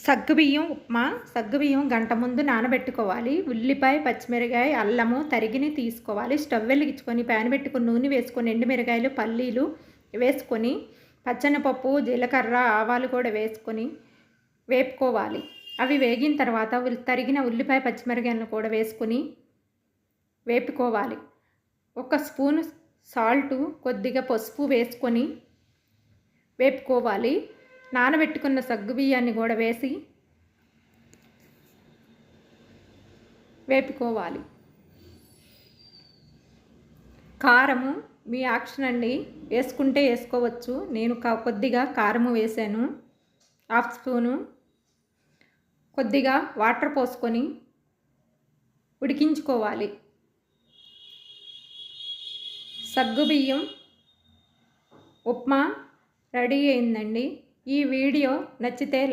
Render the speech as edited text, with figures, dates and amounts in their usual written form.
సగ్గుబియ్యం ఉప్మా. సగ్గుబియ్యం గంట ముందు నానబెట్టుకోవాలి. ఉల్లిపాయ, పచ్చిమిరపకాయ, అల్లము తరిగిని తీసుకోవాలి. స్టవ్ వెలిగించుకొని ప్యాన్ పెట్టుకొని నూనె వేసుకొని ఎండుమిరకాయలు, పల్లీలు వేసుకొని పచ్చెనపప్పు, జీలకర్ర, ఆవాలు కూడా వేసుకొని వేపుకోవాలి. అవి వేగిన తర్వాత తరిగిన ఉల్లిపాయ, పచ్చిమిరపకాయలను కూడా వేసుకొని వేపుకోవాలి. ఒక స్పూను సాల్టు, కొద్దిగా పసుపు వేసుకొని వేపుకోవాలి. నానబెట్టుకున్న సగ్గుబియ్యాన్ని కూడా వేసి వేపుకోవాలి. కారము మీ ఆప్షన్ అండి, వేసుకుంటే వేసుకోవచ్చు. నేను కొద్దిగా కారము వేసాను, హాఫ్ స్పూను. కొద్దిగా వాటర్ పోసుకొని ఉడికించుకోవాలి. సగ్గుబియ్యం ఉప్మా రెడీ అయిందండి. ఈ వీడియో నచ్చితే